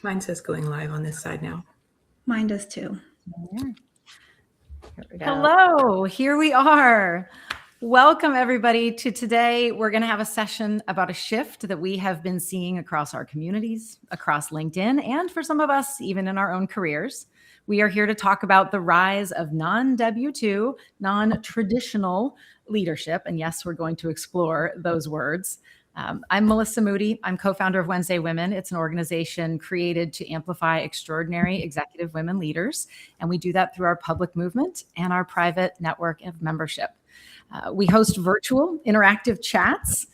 Mine says going live on this side now. Mine does too. Here we go. Hello, here we are. Welcome everybody to today. We're going to have a session about a shift that we have been seeing across our communities, across LinkedIn, and for some of us, even in our own careers. We are here to talk about the rise of non-W2, non-traditional leadership. And yes, we're going to explore those words. I'm Melissa Moody. I'm co-founder of Wednesday Women. It's an organization created to amplify extraordinary executive women leaders. And we do that through our public movement and our private network of membership. We host virtual interactive chats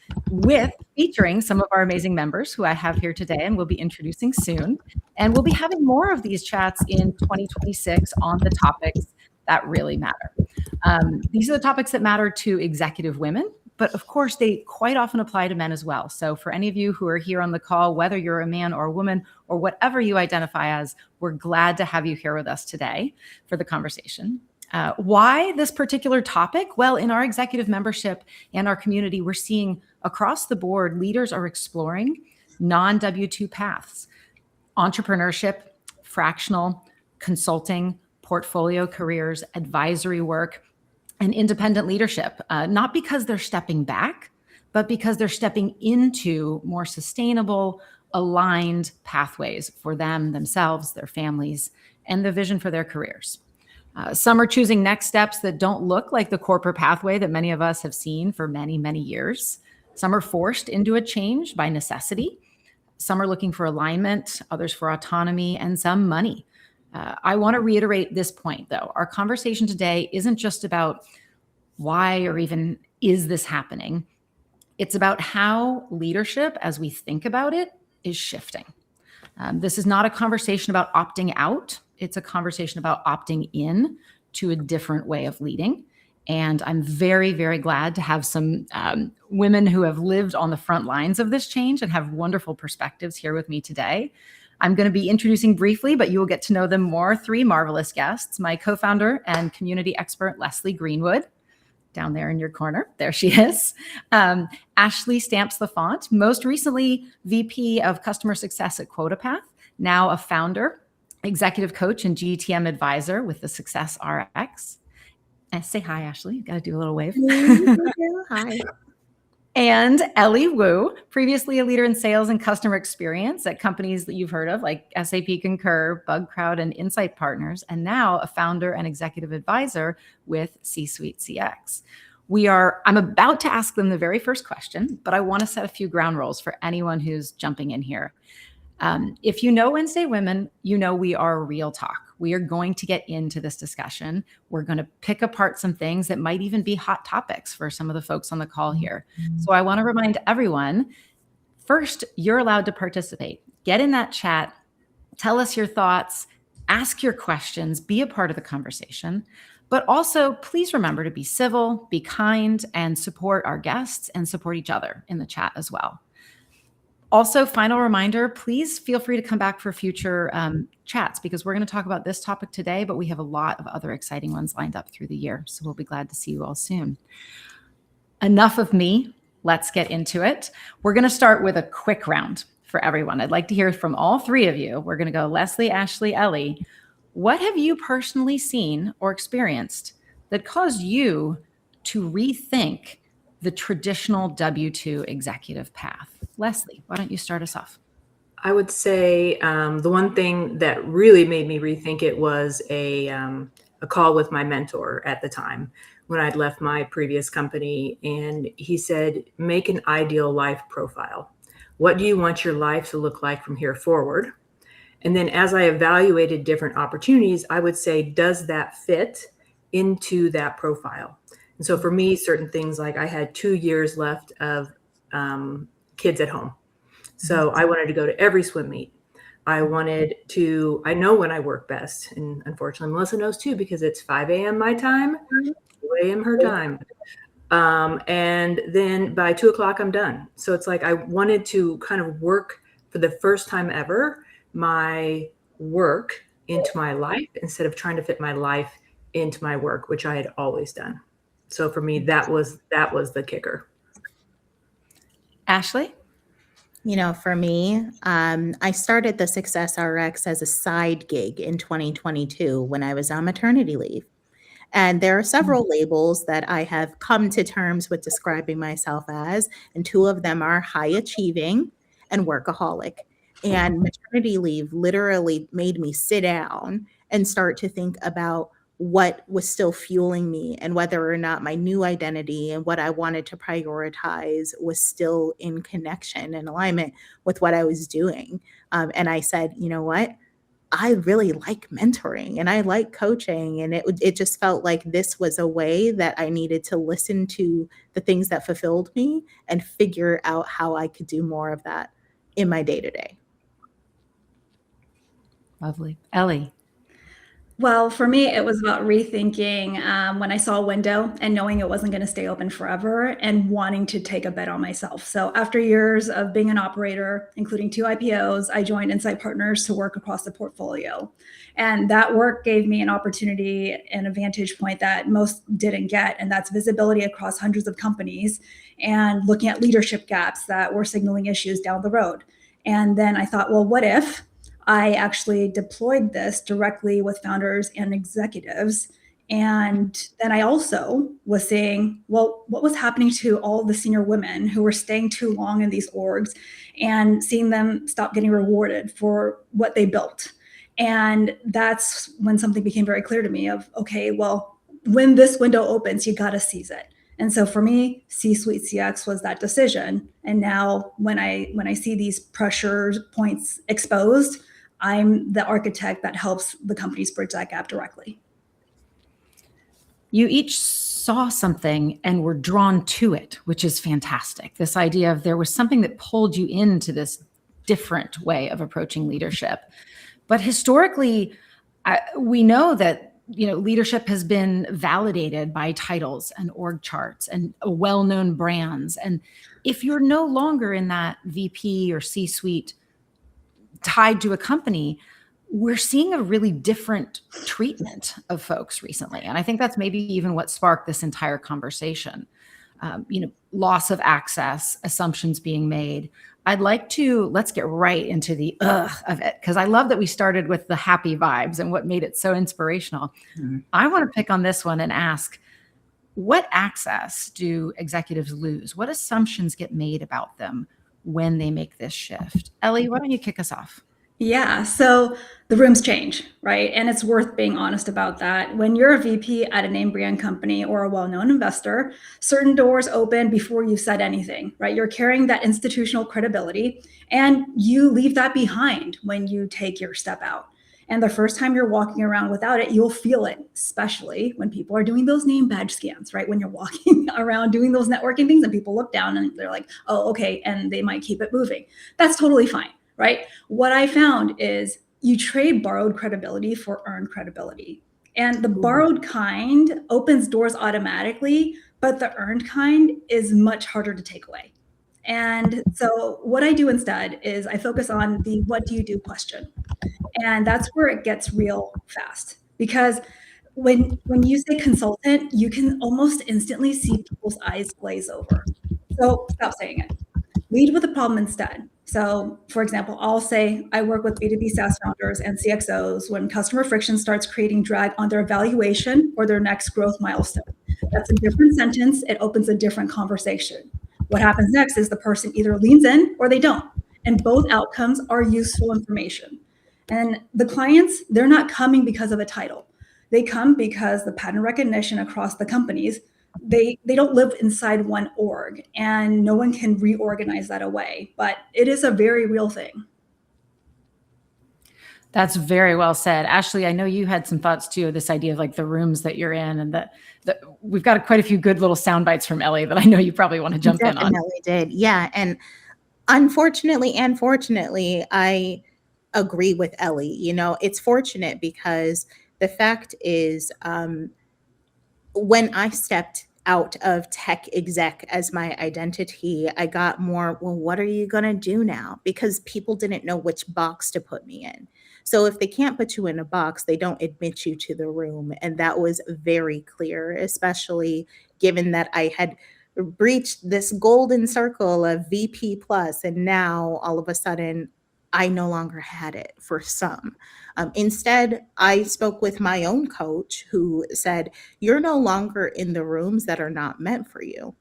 featuring some of our amazing members who I have here today and will be introducing soon. And we'll be having more of these chats in 2026 on the topics that really matter. These are the topics that matter to executive women, but of course they quite often apply to men as well. So for any of you who are here on the call, whether you're a man or a woman or whatever you identify as, we're glad to have you here with us today for the conversation. Why this particular topic? Well, in our executive membership and our community, we're seeing across the board, leaders are exploring non-W2 paths, entrepreneurship, fractional, consulting, portfolio careers, advisory work, and independent leadership, not because they're stepping back, but because they're stepping into more sustainable, aligned pathways for them, themselves, their families, and the vision for their careers. Some are choosing next steps that don't look like the corporate pathway that many of us have seen for many, many years. Some are forced into a change by necessity. Some are looking for alignment, others for autonomy, and some money. I want to reiterate this point, though. Our conversation today isn't just about why or even is this happening. It's about how leadership, as we think about it, is shifting. This is not a conversation about opting out. It's a conversation about opting in to a different way of leading. And I'm very, very glad to have some women who have lived on the front lines of this change and have wonderful perspectives here with me today. I'm going to be introducing briefly, but you will get to know them more. Three marvelous guests: my co-founder and community expert, Leslie Greenwood, down there in your corner. There she is. Ashley stamps the font, most recently VP of Customer Success at QuotaPath, now a founder, executive coach, and GTM advisor with the Success RX. And say hi, Ashley. You got to do a little wave. Hi. And Ellie Wu, previously a leader in sales and customer experience at companies that you've heard of like SAP Concur, BugCrowd, and Insight Partners, and now a founder and executive advisor with C-Suite CX. I'm about to ask them the very first question, but I want to set a few ground rules for anyone who's jumping in here. If you know Wednesday Women, you know we are real talk. We are going to get into this discussion. We're going to pick apart some things that might even be hot topics for some of the folks on the call here. So I want to remind everyone, first, you're allowed to participate. Get in that chat, tell us your thoughts, ask your questions, be a part of the conversation. But also, please remember to be civil, be kind, and support our guests and support each other in the chat as well. Also, final reminder, please feel free to come back for future chats because we're going to talk about this topic today, but we have a lot of other exciting ones lined up through the year. So we'll be glad to see you all soon. Enough of me. Let's get into it. We're going to start with a quick round for everyone. I'd like to hear from all three of you. We're going to go Leslie, Ashley, Ellie. What have you personally seen or experienced that caused you to rethink the traditional W2 executive path? Leslie, why don't you start us off? I would say the one thing that really made me rethink it was a call with my mentor at the time when I'd left my previous company. And he said, make an ideal life profile. What do you want your life to look like from here forward? And then as I evaluated different opportunities, I would say, does that fit into that profile? And so for me, certain things like I had 2 years left of kids at home. So I wanted to go to every swim meet. I know when I work best. And unfortunately, Melissa knows too, because it's 5 a.m. my time, 2 a.m. her time. And then by 2 o'clock, I'm done. So it's like I wanted to kind of work for the first time ever, my work into my life instead of trying to fit my life into my work, which I had always done. So for me, that was the kicker. Ashley? For me, I started the Success RX as a side gig in 2022 when I was on maternity leave. And there are several labels that I have come to terms with describing myself as, and two of them are high achieving and workaholic. And maternity leave literally made me sit down and start to think about what was still fueling me and whether or not my new identity and what I wanted to prioritize was still in connection and alignment with what I was doing. And I said, you know what? I really like mentoring and I like coaching, and it just felt like this was a way that I needed to listen to the things that fulfilled me and figure out how I could do more of that in my day-to-day. Lovely. Ellie. Well, for me, it was about rethinking when I saw a window and knowing it wasn't going to stay open forever and wanting to take a bet on myself. So after years of being an operator, including 2 IPOs, I joined Insight Partners to work across the portfolio. And that work gave me an opportunity and a vantage point that most didn't get. And that's visibility across hundreds of companies and looking at leadership gaps that were signaling issues down the road. And then I thought, well, what if I actually deployed this directly with founders and executives? And then I also was saying, well, what was happening to all the senior women who were staying too long in these orgs and seeing them stop getting rewarded for what they built? And that's when something became very clear to me of, okay, well, when this window opens, you got to seize it. And so for me, C-suite CX was that decision. And now when I see these pressure points exposed, I'm the architect that helps the companies bridge that gap directly. You each saw something and were drawn to it, which is fantastic. This idea of there was something that pulled you into this different way of approaching leadership. But historically, we know that leadership has been validated by titles and org charts and well-known brands. And if you're no longer in that VP or C-suite tied to a company, we're seeing a really different treatment of folks recently. And I think that's maybe even what sparked this entire conversation. Loss of access, assumptions being made. Let's get right into the of it, because I love that we started with the happy vibes and what made it so inspirational. Mm-hmm. I want to pick on this one and ask, what access do executives lose? What assumptions get made about them when they make this shift? Ellie, why don't you kick us off? Yeah, so the rooms change, right? And it's worth being honest about that. When you're a VP at a name brand company or a well-known investor, certain doors open before you said anything, right? You're carrying that institutional credibility and you leave that behind when you take your step out. And the first time you're walking around without it, you'll feel it, especially when people are doing those name badge scans, right? When you're walking around doing those networking things and people look down and they're like, oh, okay. And they might keep it moving. That's totally fine. Right? What I found is you trade borrowed credibility for earned credibility. And the borrowed kind opens doors automatically, but the earned kind is much harder to take away. And so what I do instead is I focus on the what do you do question. And that's where it gets real fast. Because when you say consultant, you can almost instantly see people's eyes glaze over. So stop saying it. Lead with the problem instead. So, for example, I'll say I work with B2B SaaS founders and CXOs when customer friction starts creating drag on their evaluation or their next growth milestone. That's a different sentence. It opens a different conversation. What happens next is the person either leans in or they don't. And both outcomes are useful information. And the clients, they're not coming because of a title. They come because the pattern recognition across the companies, they don't live inside one org and no one can reorganize that away, but it is a very real thing. That's very well said. Ashley, I know you had some thoughts too, this idea of like the rooms that you're in, and that we've got quite a few good little sound bites from Ellie that I know you probably want to jump in on. Definitely did. Yeah. And unfortunately and fortunately, I agree with Ellie. It's fortunate because the fact is, when I stepped out of tech exec as my identity, I got more, well, what are you going to do now? Because people didn't know which box to put me in. So if they can't put you in a box, they don't admit you to the room. And that was very clear, especially given that I had breached this golden circle of VP plus, and now all of a sudden I no longer had it for some. Instead, I spoke with my own coach who said, you're no longer in the rooms that are not meant for you,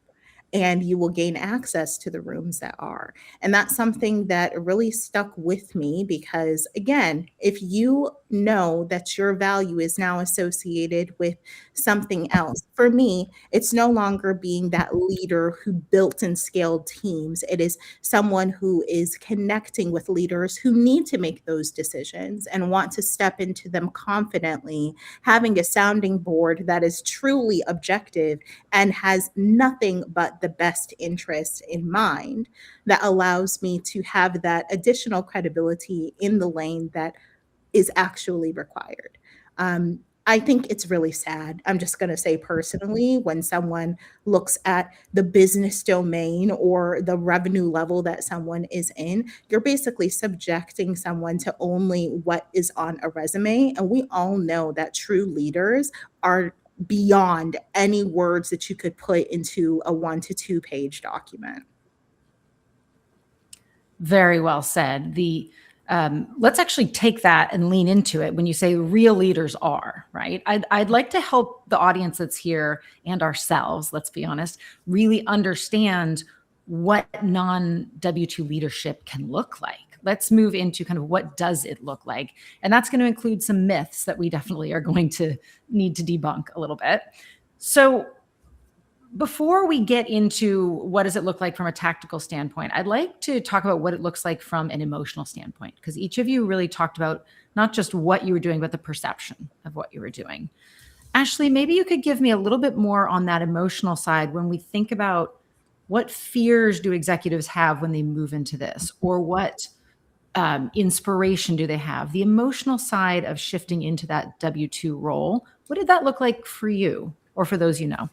and you will gain access to the rooms that are. And that's something that really stuck with me because, again, if you know that your value is now associated with something else, for me, it's no longer being that leader who built and scaled teams. It is someone who is connecting with leaders who need to make those decisions and want to step into them confidently, having a sounding board that is truly objective and has nothing but the best interest in mind, that allows me to have that additional credibility in the lane that is actually required. I think it's really sad. I'm just going to say personally, when someone looks at the business domain or the revenue level that someone is in, you're basically subjecting someone to only what is on a resume. And we all know that true leaders are beyond any words that you could put into a 1 to 2 page document. Very well said. Let's actually take that and lean into it when you say real leaders are, right? I'd like to help the audience that's here and ourselves, let's be honest, really understand what non-W2 leadership can look like. Let's move into kind of what does it look like? And that's going to include some myths that we definitely are going to need to debunk a little bit. So before we get into what does it look like from a tactical standpoint, I'd like to talk about what it looks like from an emotional standpoint, because each of you really talked about not just what you were doing, but the perception of what you were doing. Ashley, maybe you could give me a little bit more on that emotional side when we think about what fears do executives have when they move into this, or what inspiration do they have? The emotional side of shifting into that W2 role, what did that look like for you or for those you know?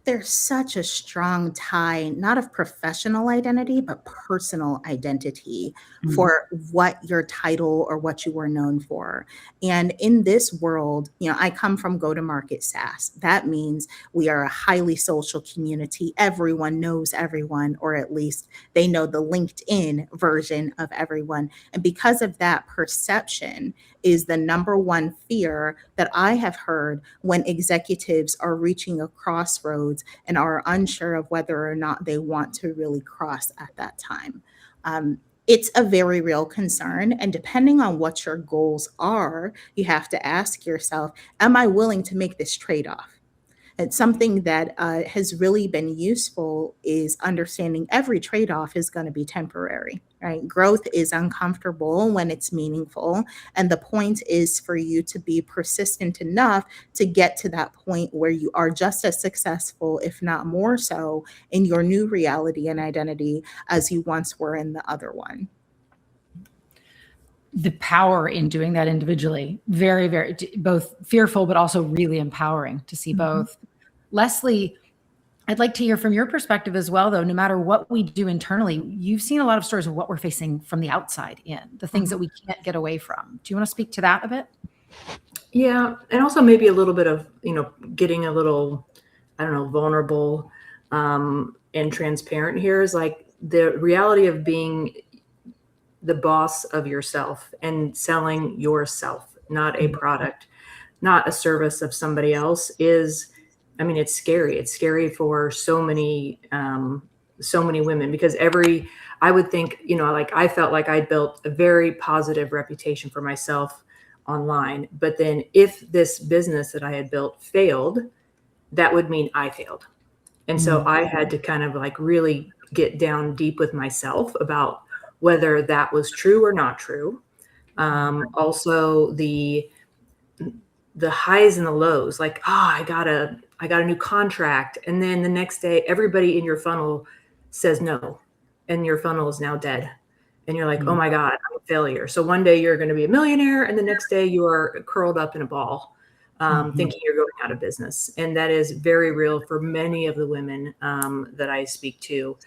There's such a strong tie, not of professional identity, but personal identity for what your title or what you were known for. And in this world, I come from go-to-market SaaS. That means we are a highly social community. Everyone knows everyone, or at least they know the LinkedIn version of everyone. And because of that, perception is the number one fear that I have heard when executives are reaching a crossroads and are unsure of whether or not they want to really cross at that time. It's a very real concern. And depending on what your goals are, you have to ask yourself, am I willing to make this trade-off? And something that has really been useful is understanding every trade-off is going to be temporary, right? Growth is uncomfortable when it's meaningful. And the point is for you to be persistent enough to get to that point where you are just as successful, if not more so, in your new reality and identity as you once were in the other one. The power in doing that individually, very, very, both fearful, but also really empowering to see both. Leslie, I'd like to hear from your perspective as well, though. No matter what we do internally, you've seen a lot of stories of what we're facing from the outside in, the things that we can't get away from. Do you want to speak to that a bit? Yeah. And also maybe a little bit of, getting a little, vulnerable and transparent here is like the reality of being the boss of yourself and selling yourself, not a product, not a service of somebody else is, it's scary. It's scary for so many women because I would think, I felt like I built a very positive reputation for myself online. But then if this business that I had built failed, that would mean I failed. And so I had to kind of like really get down deep with myself about whether that was true or not true. Also the highs and the lows, like, I got a new contract. And then the next day, everybody in your funnel says no, and your funnel is now dead. And you're like, oh my God, I'm a failure. So one day you're going to be a millionaire. And the next day you are curled up in a ball, thinking you're going out of business. And that is very real for many of the women that I speak to.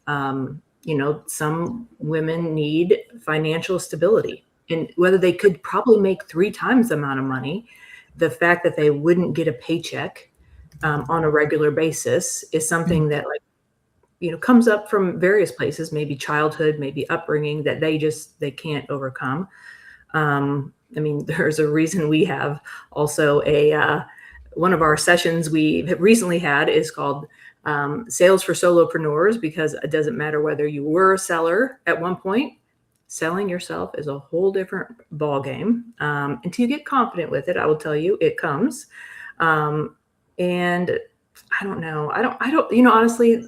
Some women need financial stability, and whether they could probably make 3 times the amount of money, the fact that they wouldn't get a paycheck on a regular basis is something that comes up from various places, maybe childhood, maybe upbringing, that they can't overcome. I mean, there's a reason we have also one of our sessions we have recently had is called Sales for Solopreneurs, because it doesn't matter whether you were a seller at one point. Selling yourself is a whole different ball game. Until you get confident with it, I will tell you, it comes. And I don't know. Honestly,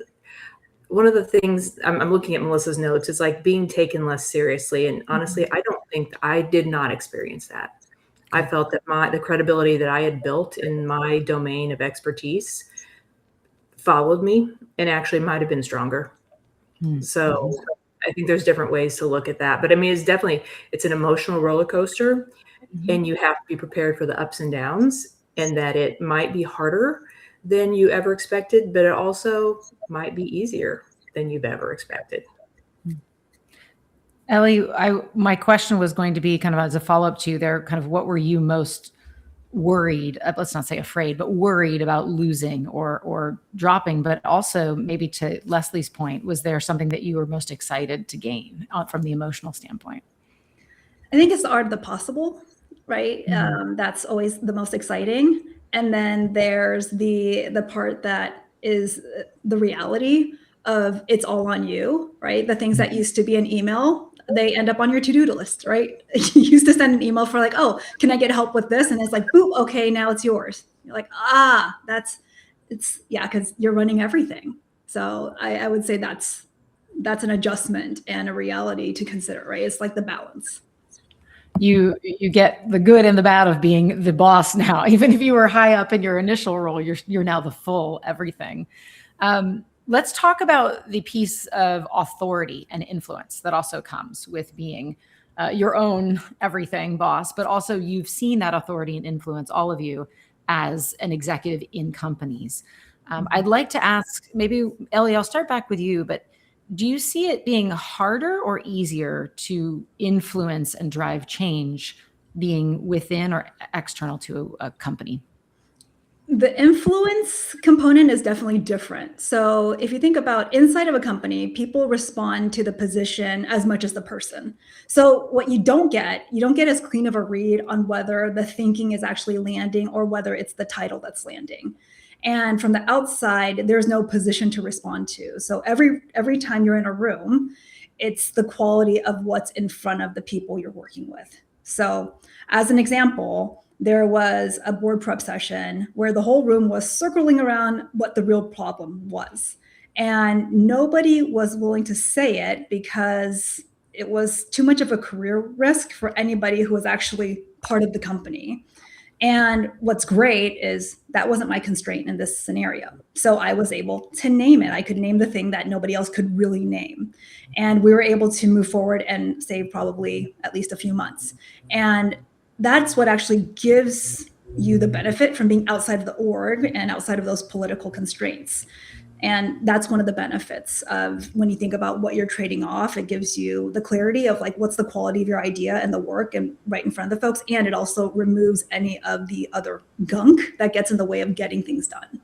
one of the things I'm looking at Melissa's notes is like being taken less seriously. And honestly, I did not experience that. I felt that the credibility that I had built in my domain of expertise followed me and actually might have been stronger. So I think there's different ways to look at that. But I mean, it's an emotional roller coaster, and you have to be prepared for the ups and downs, and that it might be harder than you ever expected, but it also might be easier than you've ever expected. Ellie, my question was going to be kind of as a follow-up to there, kind of what were you most worried, let's not say afraid, but worried about losing or dropping, but also maybe to Leslie's point, was there something that you were most excited to gain from the emotional standpoint? I think it's the art of the possible, right? That's always the most exciting. And then there's the part that is the reality of it's all on you, right? The things that used to be an email, they end up on your to-do list, right? You used to send an email for like, oh, can I get help with this? And it's like, boop, okay, now it's yours. You're like, because you're running everything. So I would say that's an adjustment and a reality to consider, right? It's like the balance. You get the good and the bad of being the boss now. Even if you were high up in your initial role, you're now the full everything. Let's talk about the piece of authority and influence that also comes with being your own everything boss, but also you've seen that authority and influence, all of you, as an executive in companies. I'd like to ask, maybe Ellie, I'll start back with you, but do you see it being harder or easier to influence and drive change being within or external to a company? The influence component is definitely different. So if you think about inside of a company, people respond to the position as much as the person. So what you don't get as clean of a read on whether the thinking is actually landing or whether it's the title that's landing. And from the outside, there's no position to respond to. So every time you're in a room, it's the quality of what's in front of the people you're working with. So as an example, there was a board prep session where the whole room was circling around what the real problem was. And nobody was willing to say it because it was too much of a career risk for anybody who was actually part of the company. And what's great is that wasn't my constraint in this scenario. So I was able to name it. I could name the thing that nobody else could really name. And we were able to move forward and save probably at least a few months. And that's what actually gives you the benefit from being outside of the org and outside of those political constraints. And that's one of the benefits of when you think about what you're trading off. It gives you the clarity of like, what's the quality of your idea and the work and right in front of the folks. And it also removes any of the other gunk that gets in the way of getting things done.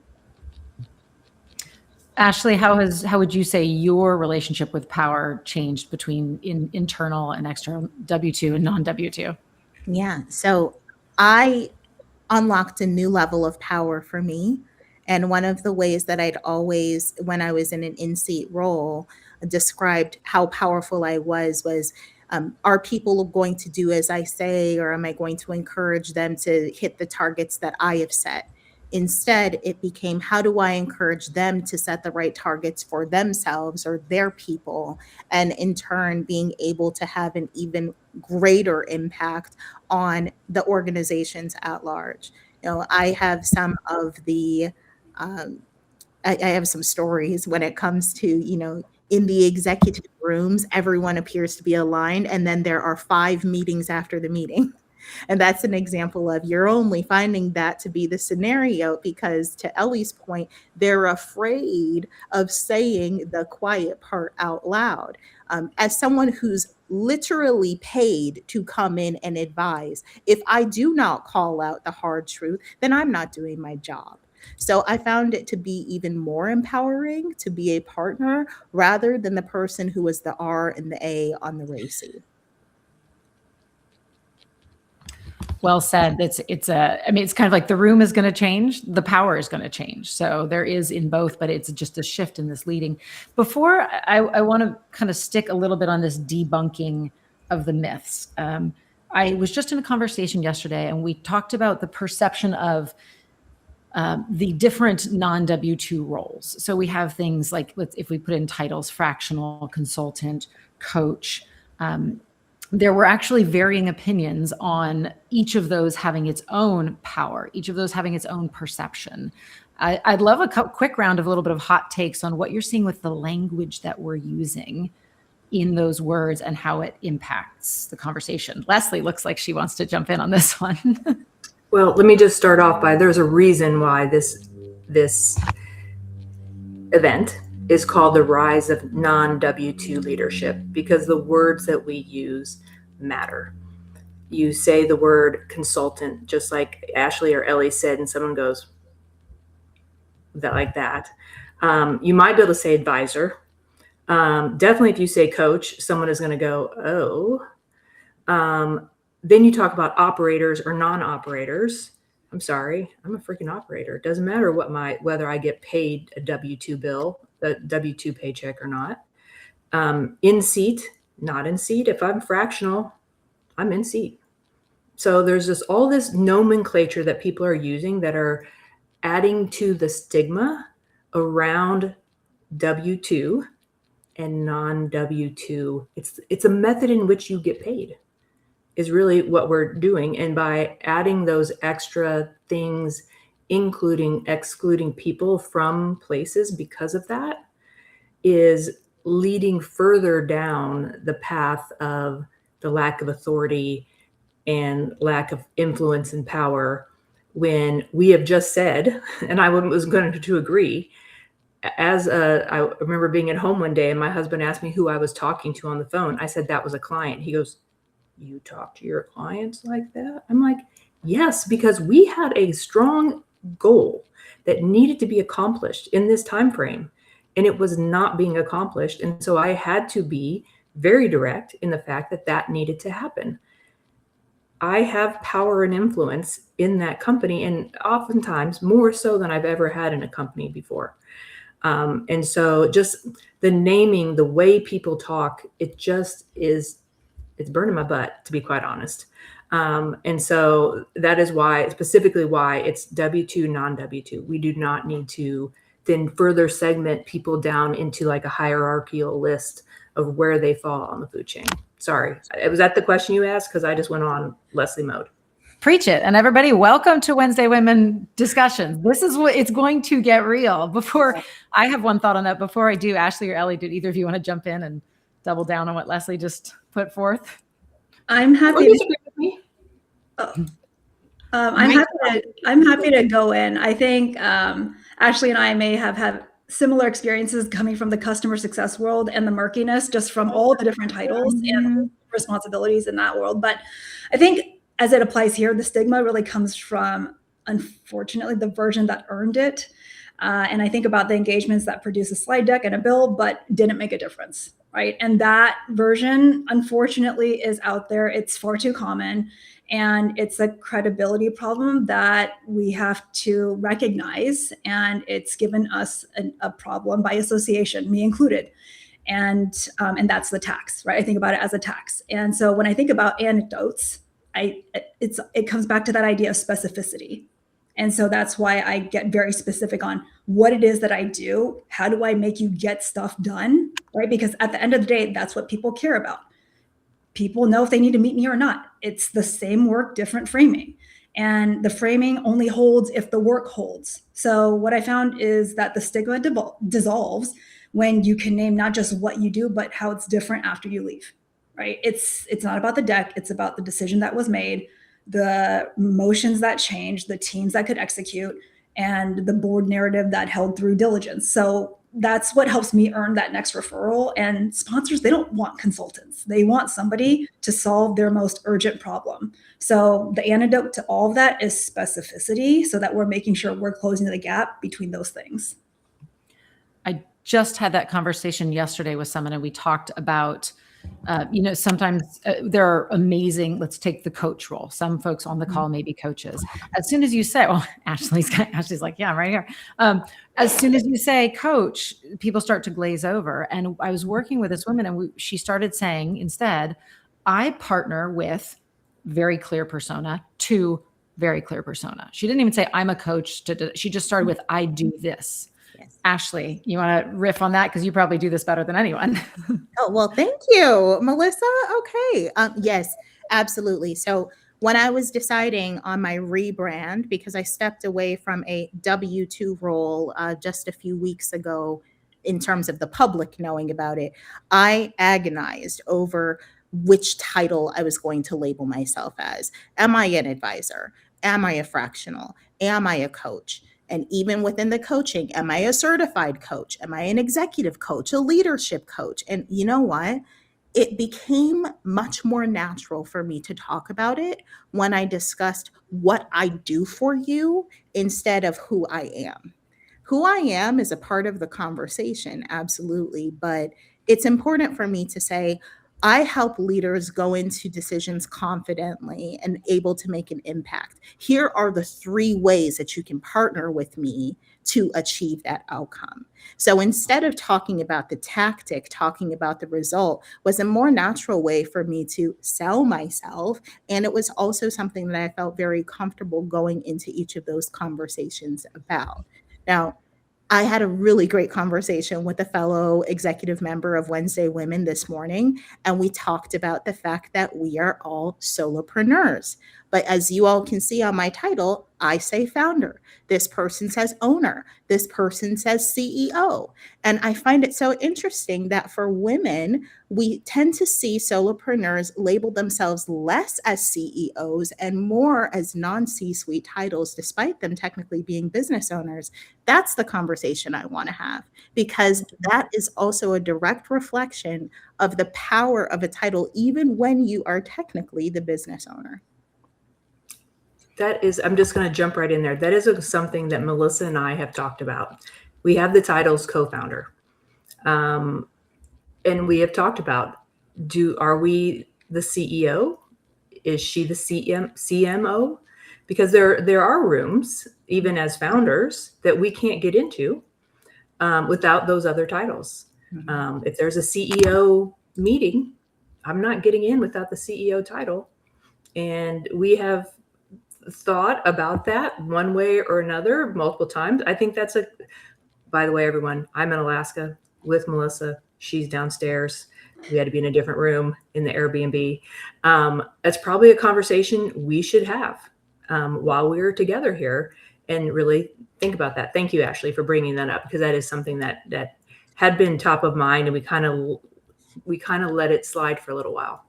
Ashley, how would you say your relationship with power changed between internal and external, W-2 and non-W-2? Yeah. So I unlocked a new level of power for me. And one of the ways that I'd always, when I was in an in-seat role, described how powerful I was are people going to do as I say, or am I going to encourage them to hit the targets that I have set? Instead, it became, how do I encourage them to set the right targets for themselves or their people? And in turn, being able to have an even greater impact on the organizations at large. I have some of the, I have some stories when it comes to, in the executive rooms, everyone appears to be aligned. And then there are 5 meetings after the meeting. And that's an example of you're only finding that to be the scenario because, to Ellie's point, they're afraid of saying the quiet part out loud. As someone who's literally paid to come in and advise, if I do not call out the hard truth, then I'm not doing my job. So I found it to be even more empowering to be a partner rather than the person who was the R and the A on the RACI. Well said. I mean, it's kind of like the room is going to change, the power is going to change. So there is in both, but it's just a shift in this leading. Before I want to kind of stick a little bit on this debunking of the myths. I was just in a conversation yesterday and we talked about the perception of the different non-W2 roles. So we have things like, if we put in titles, fractional, consultant, coach, there were actually varying opinions on each of those having its own power, each of those having its own perception. I'd love a quick round of a little bit of hot takes on what you're seeing with the language that we're using in those words and how it impacts the conversation. Leslie looks like she wants to jump in on this one. Well, let me just start off by, there's a reason why this event is called the Rise of Non-W2 Leadership, because the words that we use matter. You say the word consultant, just like Ashley or Ellie said, and someone goes that like that. You might be able to say advisor. Definitely if you say coach, someone is going to go, oh. Then you talk about operators or non-operators. I'm sorry, I'm a freaking operator. It doesn't matter whether I get paid a W-2 bill, a W-2 paycheck or not. In seat, not in seat. If I'm fractional, I'm in seat. So there's all this nomenclature that people are using that are adding to the stigma around W-2 and non-W-2. It's a method in which you get paid, is really what we're doing. And by adding those extra things, including excluding people from places because of that, is leading further down the path of the lack of authority and lack of influence and power, when we have just said, and I was going to agree, I remember being at home one day and my husband asked me who I was talking to on the phone. I said, that was a client. He goes, you talk to your clients like that? I'm like, yes, because we had a strong goal that needed to be accomplished in this time frame, and it was not being accomplished. And so I had to be very direct in the fact that that needed to happen. I have power and influence in that company, and oftentimes more so than I've ever had in a company before. And so just the naming, the way people talk, it just is, it's burning my butt, to be quite honest. And so that is why, specifically why it's W-2, non-W-2. We do not need to then further segment people down into like a hierarchical list of where they fall on the food chain. Sorry. Was that the question you asked? Because I just went on Leslie mode. Preach it. And everybody, welcome to Wednesday Women Discussions. This is what it's going to get real. Before I have one thought on that. Before I do, Ashley or Ellie, did either of you want to jump in and double down on what Leslie just put forth? I'm happy I'm happy to go in. I think Ashley and I may have had similar experiences coming from the customer success world and the murkiness just from all the different titles and responsibilities in that world. But I think as it applies here, the stigma really comes from, unfortunately, the version that earned it. And I think about the engagements that produce a slide deck and a bill, but didn't make a difference, right? And that version, unfortunately, is out there. It's far too common. And it's a credibility problem that we have to recognize. And it's given us a problem by association, me included. And that's the tax, right? I think about it as a tax. And so when I think about anecdotes, it comes back to that idea of specificity. And so that's why I get very specific on what it is that I do. How do I make you get stuff done, right? Because at the end of the day, that's what people care about. People know if they need to meet me or not. It's the same work, different framing. And the framing only holds if the work holds. So what I found is that the stigma dissolves when you can name not just what you do, but how it's different after you leave, right? It's not about the deck. It's about the decision that was made, the motions that changed, the teams that could execute, and the board narrative that held through diligence. So that's what helps me earn that next referral. And sponsors, they don't want consultants. They want somebody to solve their most urgent problem. So the antidote to all of that is specificity, so that we're making sure we're closing the gap between those things. I just had that conversation yesterday with someone, and we talked about, sometimes there are amazing, let's take the coach role. Some folks on the call may be coaches. As soon as you say, oh, Ashley's like, yeah, I'm right here. As soon as you say coach, people start to glaze over. And I was working with this woman, and she started saying instead, I partner with very clear persona to very clear persona. She didn't even say I'm a coach. She just started with I do this. Yes. Ashley, you want to riff on that? Because you probably do this better than anyone. Oh, well, thank you, Melissa. Okay. Yes, absolutely. So when I was deciding on my rebrand, because I stepped away from a W-2 role just a few weeks ago in terms of the public knowing about it, I agonized over which title I was going to label myself as. Am I an advisor? Am I a fractional? Am I a coach? And even within the coaching, am I a certified coach? Am I an executive coach, a leadership coach? And you know what? It became much more natural for me to talk about it when I discussed what I do for you instead of who I am. Who I am is a part of the conversation, absolutely. But it's important for me to say, I help leaders go into decisions confidently and able to make an impact. Here are the 3 ways that you can partner with me to achieve that outcome. So instead of talking about the tactic, talking about the result was a more natural way for me to sell myself. And it was also something that I felt very comfortable going into each of those conversations about. Now, I had a really great conversation with a fellow executive member of Wednesday Women this morning, and we talked about the fact that we are all solopreneurs. But as you all can see on my title, I say founder. This person says owner. This person says CEO. And I find it so interesting that for women, we tend to see solopreneurs label themselves less as CEOs and more as non-C-suite titles, despite them technically being business owners. That's the conversation I want to have, because that is also a direct reflection of the power of a title, even when you are technically the business owner. That is, I'm just going to jump right in there. That is something that Melissa and I have talked about. We have the titles co-founder. And we have talked about, are we the CEO? Is she the CMO? Because there are rooms, even as founders, that we can't get into without those other titles. Mm-hmm. If there's a CEO meeting, I'm not getting in without the CEO title. And we have thought about that one way or another multiple times. I think that's by the way, everyone, I'm in Alaska with Melissa. She's downstairs. We had to be in a different room in the Airbnb. That's probably a conversation we should have while we're together here and really think about that. Thank you, Ashley, for bringing that up, because that is something that had been top of mind, and we kind of let it slide for a little while.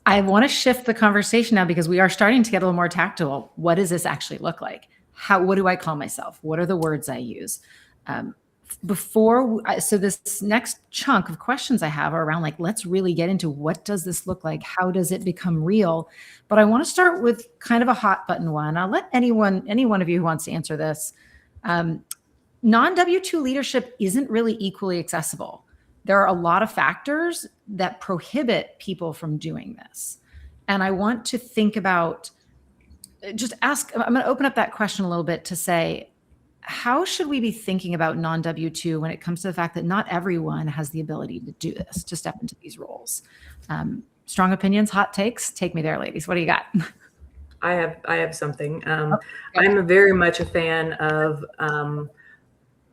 I want to shift the conversation now, because we are starting to get a little more tactile. What does this actually look like? What do I call myself? What are the words I use? So this next chunk of questions I have are around, like, let's really get into what does this look like? How does it become real? But I want to start with kind of a hot button one. I'll let any one of you who wants to answer this. Non-W-2 leadership isn't really equally accessible. There are a lot of factors that prohibit people from doing this. And I want to think about, I'm going to open up that question a little bit to say, how should we be thinking about non-W-2 when it comes to the fact that not everyone has the ability to do this, to step into these roles? Strong opinions, hot takes? Take me there, ladies. What do you got? I have something. I'm very much a fan of,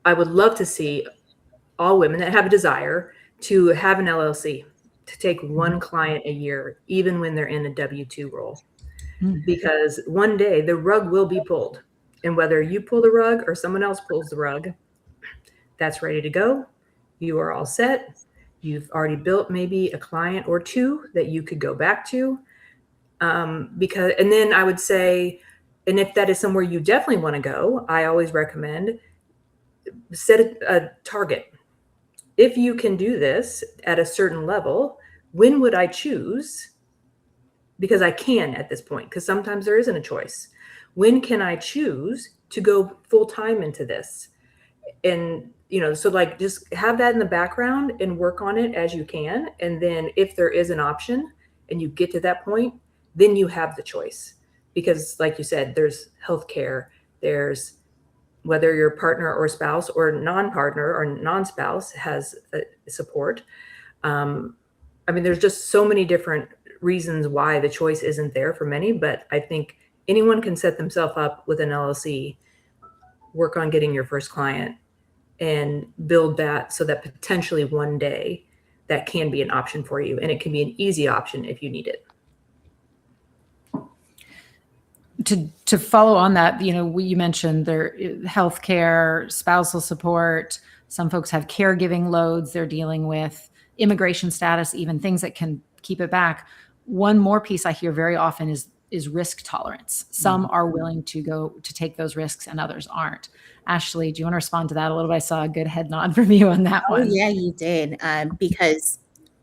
I would love to see all women that have a desire to have an LLC, to take one client a year, even when they're in a W-2 role. Because one day the rug will be pulled. And whether you pull the rug or someone else pulls the rug, that's ready to go. You are all set. You've already built maybe a client or 2 that you could go back to. And then I would say, and if that is somewhere you definitely want to go, I always recommend set a target. If you can do this at a certain level, when would I choose? Because I can at this point, because sometimes there isn't a choice. When can I choose to go full time into this? And, so like just have that in the background and work on it as you can. And then if there is an option and you get to that point, then you have the choice. Because like you said, there's healthcare, there's whether your partner or spouse or non-partner or non-spouse has support. There's just so many different reasons why the choice isn't there for many, but I think anyone can set themselves up with an LLC, work on getting your first client, and build that so that potentially one day that can be an option for you, and it can be an easy option if you need it. To follow on that, you mentioned their healthcare, spousal support. Some folks have caregiving loads they're dealing with, immigration status, even things that can keep it back. One more piece I hear very often is risk tolerance. Some are willing to take those risks and others aren't. Ashley, do you want to respond to that a little bit? I saw a good head nod from you on that one. Yeah, you did. Because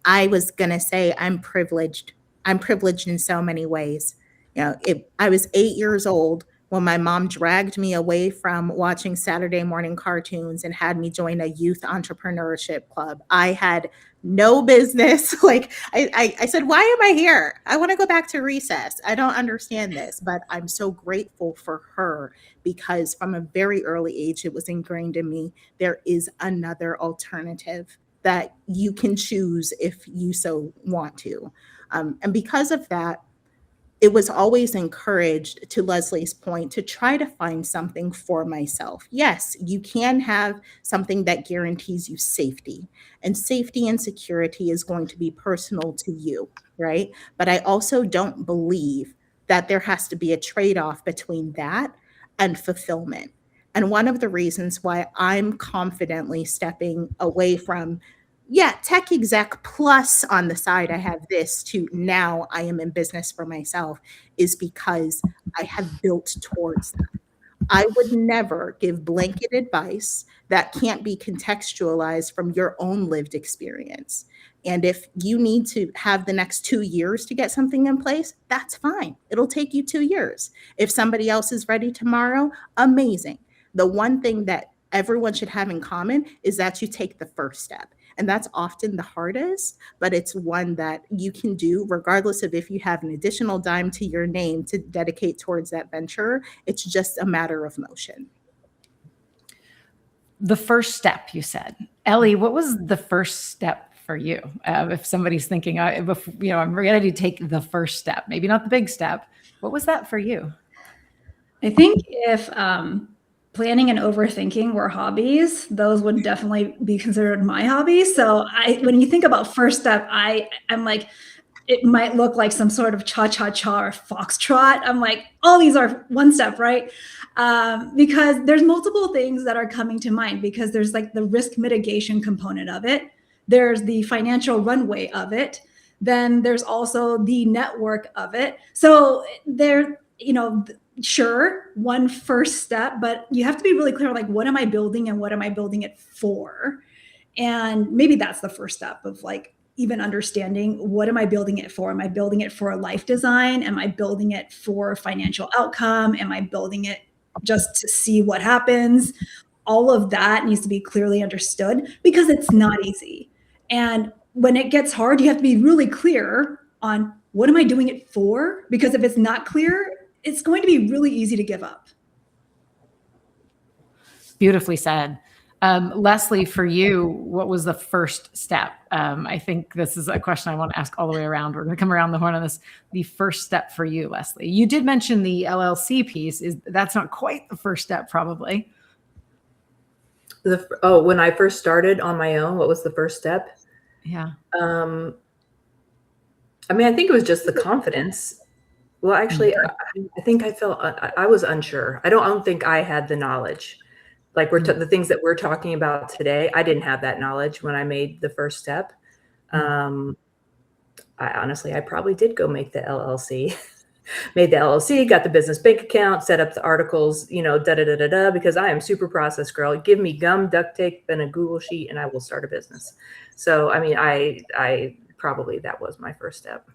I was going to say I'm privileged. I'm privileged in so many ways. I was 8 years old when my mom dragged me away from watching Saturday morning cartoons and had me join a youth entrepreneurship club. I had no business. Like I said, why am I here? I want to go back to recess. I don't understand this, but I'm so grateful for her because from a very early age, it was ingrained in me. There is another alternative that you can choose if you so want to. And because of that, it was always encouraged, to Leslie's point, to try to find something for myself. Yes, you can have something that guarantees you safety, and safety and security is going to be personal to you, right? But I also don't believe that there has to be a trade-off between that and fulfillment. And one of the reasons why I'm confidently stepping away from tech exec plus on the side, I have this to now I am in business for myself is because I have built towards that. I would never give blanket advice that can't be contextualized from your own lived experience. And if you need to have the next 2 years to get something in place, that's fine. It'll take you 2 years. If somebody else is ready tomorrow, amazing. The one thing that everyone should have in common is that you take the first step. And that's often the hardest, but it's one that you can do regardless of if you have an additional dime to your name to dedicate towards that venture. It's just a matter of motion. The first step, you said. Ellie, what was the first step for you? If somebody's thinking, I'm ready to take the first step, maybe not the big step. What was that for you? I think if planning and overthinking were hobbies, those would definitely be considered my hobbies. So when you think about first step, I'm like, it might look like some sort of cha-cha-cha or foxtrot. I'm like, oh, these are one step, right? Because there's multiple things that are coming to mind, because there's like the risk mitigation component of it. There's the financial runway of it. Then there's also the network of it. So sure, one first step, but you have to be really clear, like, what am I building and what am I building it for? And maybe that's the first step of like even understanding, what am I building it for? Am I building it for a life design? Am I building it for financial outcome? Am I building it just to see what happens? All of that needs to be clearly understood, because it's not easy. And when it gets hard, you have to be really clear on, what am I doing it for? Because if it's not clear, it's going to be really easy to give up. Beautifully said. Leslie, for you, what was the first step? I think this is a question I want to ask all the way around. We're going to come around the horn on this. The first step for you, Leslie. You did mention the LLC piece. That's not quite the first step, probably. When I first started on my own, what was the first step? Yeah. I think it was just the confidence. Well, actually, I think I was unsure. I don't think I had the knowledge. Like the things that we're talking about today, I didn't have that knowledge when I made the first step. I probably did go make the LLC Made the LLC, got the business bank account, set up the articles, because I am super process girl. Give me gum, duct tape, and a Google sheet, and I will start a business. So, I mean, I probably, that was my first step.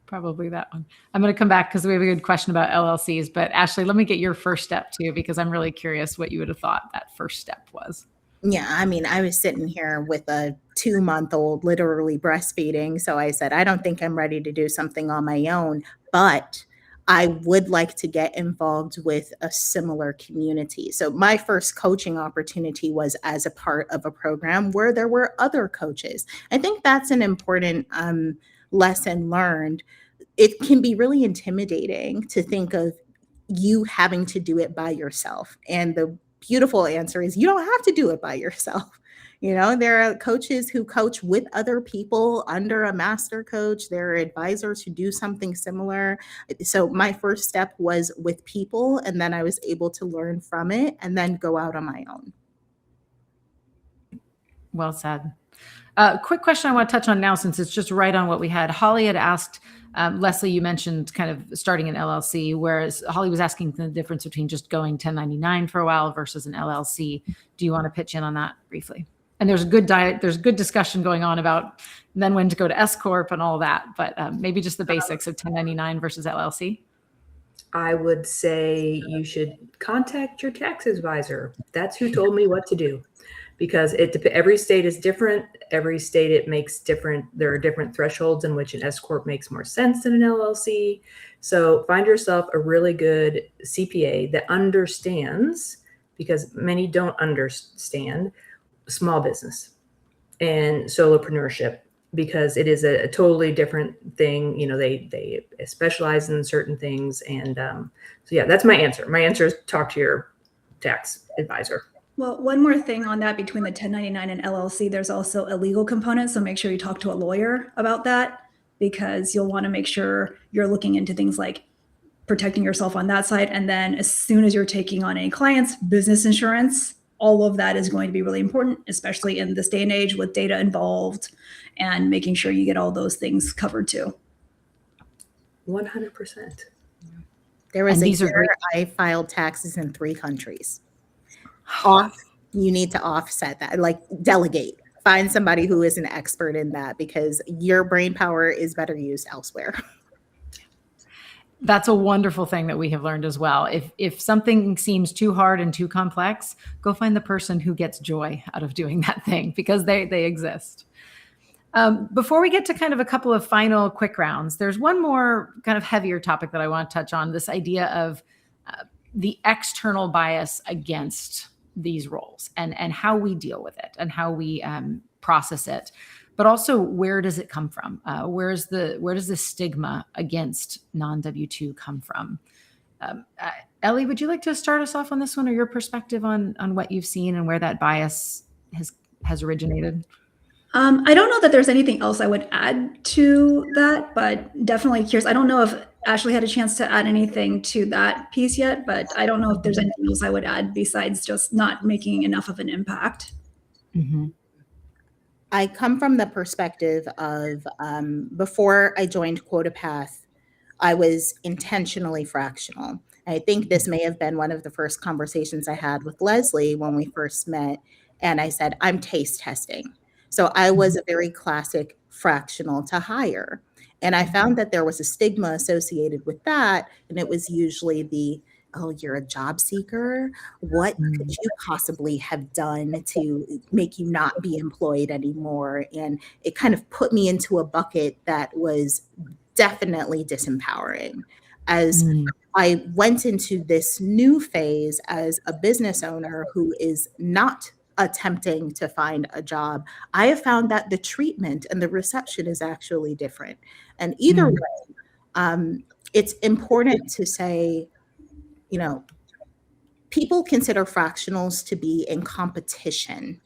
Probably that one. I'm going to come back because we have a good question about LLCs, but Ashley, let me get your first step too, because I'm really curious what you would have thought that first step was. Yeah, I mean, I was sitting here with a 2-month-old literally breastfeeding. So I said, I don't think I'm ready to do something on my own, but I would like to get involved with a similar community. So my first coaching opportunity was as a part of a program where there were other coaches. I think that's an important lesson learned. It can be really intimidating to think of you having to do it by yourself. And the beautiful answer is you don't have to do it by yourself. There are coaches who coach with other people under a master coach. There are advisors who do something similar. So my first step was with people, and then I was able to learn from it and then go out on my own. Well said. Quick question I want to touch on now, since it's just right on what we had. Holly had asked, Leslie, you mentioned kind of starting an LLC, whereas Holly was asking the difference between just going 1099 for a while versus an LLC. Do you want to pitch in on that briefly? And there's good discussion going on about then when to go to S Corp and all that, but maybe just the basics of 1099 versus LLC. I would say you should contact your tax advisor. That's who told me what to do. Because every state is different. Every state it makes different. There are different thresholds in which an S Corp makes more sense than an LLC. So find yourself a really good CPA that understands, because many don't understand, small business and solopreneurship, because it is a totally different thing. They specialize in certain things. And so yeah, that's my answer. My answer is talk to your tax advisor. Well, one more thing on that, between the 1099 and LLC, there's also a legal component. So make sure you talk to a lawyer about that, because you'll want to make sure you're looking into things like protecting yourself on that side. And then as soon as you're taking on any clients, business insurance, all of that is going to be really important, especially in this day and age with data involved, and making sure you get all those things covered too. 100%. There was a year I filed taxes in 3 countries. You need to offset that, like delegate, find somebody who is an expert in that, because your brain power is better used elsewhere. That's a wonderful thing that we have learned as well. If something seems too hard and too complex, go find the person who gets joy out of doing that thing, because they exist. Before we get to kind of a couple of final quick rounds, there's one more kind of heavier topic that I want to touch on, this idea of the external bias against these roles and how we deal with it and how we process it, but also where does it come from? Where does the stigma against non-W-2 come from? Ellie, would you like to start us off on this one, or your perspective on what you've seen and where that bias has originated? I don't know that there's anything else I would add to that, but definitely curious. I don't know if Ashley had a chance to add anything to that piece yet, but I don't know if there's anything else I would add besides just not making enough of an impact. Mm-hmm. I come from the perspective of before I joined QuotaPath, I was intentionally fractional. I think this may have been one of the first conversations I had with Leslie when we first met. And I said, I'm taste testing. So I was a very classic fractional to hire. And I found that there was a stigma associated with that. And it was usually oh, you're a job seeker. What could you possibly have done to make you not be employed anymore? And it kind of put me into a bucket that was definitely disempowering. As I went into this new phase as a business owner who is not attempting to find a job, I have found that the treatment and the reception is actually different. And either way, it's important to say, people consider fractionals to be in competition